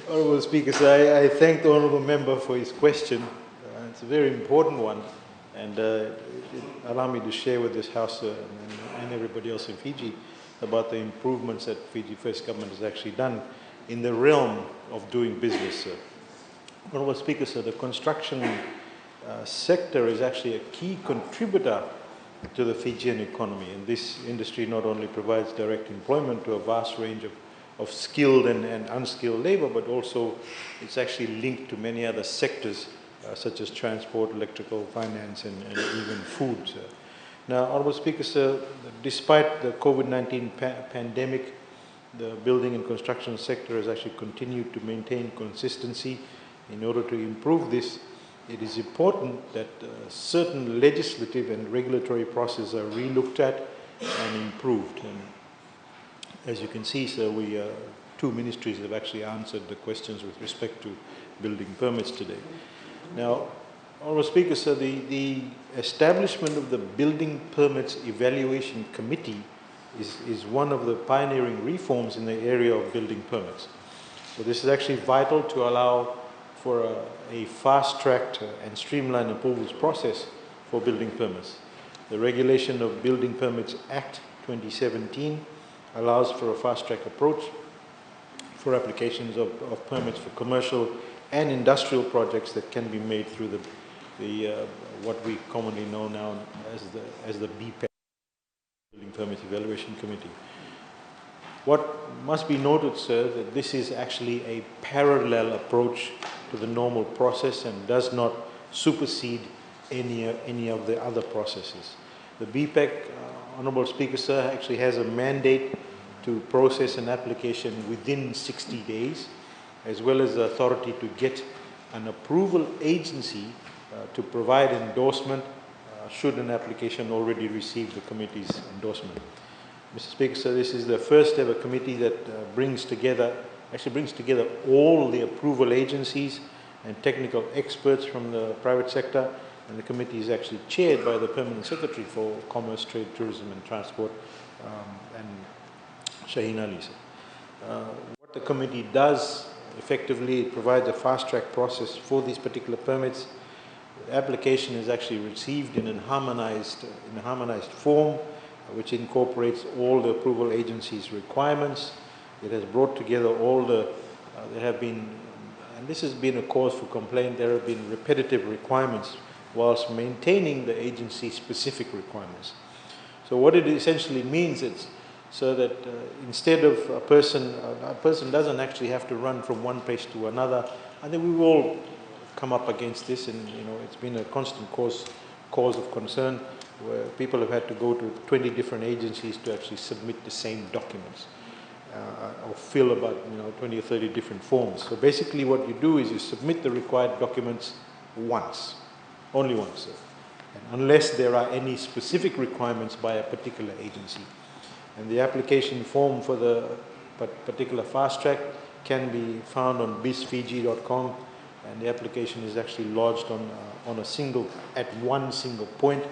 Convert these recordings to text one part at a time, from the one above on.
Honourable Speaker, sir, I thank the Honourable Member for his question. It's a very important one, and allow me to share with this House and everybody else in Fiji about the improvements that Fiji First Government has actually done in the realm of doing business, sir. Honourable Speaker, sir, the construction sector is actually a key contributor to the Fijian economy, and this industry not only provides direct employment to a vast range of skilled and unskilled labor, but also it's actually linked to many other sectors such as transport, electrical, finance, and even food. Now, Honourable Speaker, sir, despite the COVID-19 pandemic, the building and construction sector has actually continued to maintain consistency. In order to improve this, it is important that certain legislative and regulatory processes are re-looked at and improved. And as you can see, sir, two ministries have actually answered the questions with respect to building permits today. Now, Honourable Speaker, sir, the establishment of the Building Permits Evaluation Committee is one of the pioneering reforms in the area of building permits. So this is actually vital to allow for a fast-tracked and streamlined approvals process for building permits. The Regulation of Building Permits Act 2017 allows for a fast-track approach for applications of permits for commercial and industrial projects that can be made through what we commonly know now as the BPEC, Building Permits Evaluation Committee. What must be noted, sir, that this is actually a parallel approach to the normal process and does not supersede any of the other processes. The BPEC, Honourable Speaker, sir, actually has a mandate to process an application within 60 days, as well as the authority to get an approval agency to provide endorsement should an application already receive the committee's endorsement. Mr. Speaker, sir, this is the first ever committee that brings together all the approval agencies and technical experts from the private sector, and the committee is actually chaired by the Permanent Secretary for Commerce, Trade, Tourism and Transport, and Shaheen Ali. What the committee does, effectively, it provides a fast-track process for these particular permits. The application is actually received in a harmonized form, which incorporates all the approval agencies' requirements. It has brought together all there have been, and this has been a cause for complaint, there have been repetitive requirements whilst maintaining the agency-specific requirements. So what it essentially means is so that instead of a person doesn't actually have to run from one place to another. I think we've all come up against this, and it's been a constant cause of concern, where people have had to go to 20 different agencies to actually submit the same documents or fill about 20 or 30 different forms. So basically what you do is you submit the required documents once, only once, and unless there are any specific requirements by a particular agency. And the application form for the particular fast track can be found on bizfiji.com, and the application is actually lodged at one single point,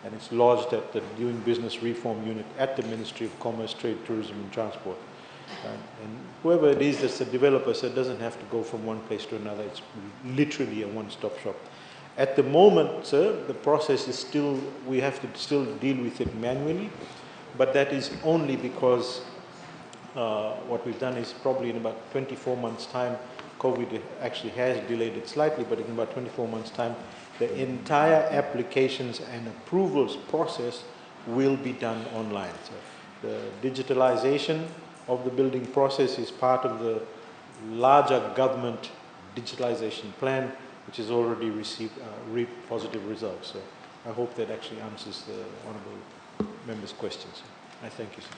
and it's lodged at the Doing Business Reform Unit at the Ministry of Commerce, Trade, Tourism and Transport. And whoever it is that's a developer, so it doesn't have to go from one place to another. It's literally a one-stop shop. At the moment, sir, the process is we have to still deal with it manually, but that is only because what we've done is probably in about 24 months' time, COVID actually has delayed it slightly, but in about 24 months' time, the entire applications and approvals process will be done online. So the digitalization of the building process is part of the larger government digitalization plan, which has already received positive results. So I hope that actually answers the Honourable Member's questions. I thank you, sir.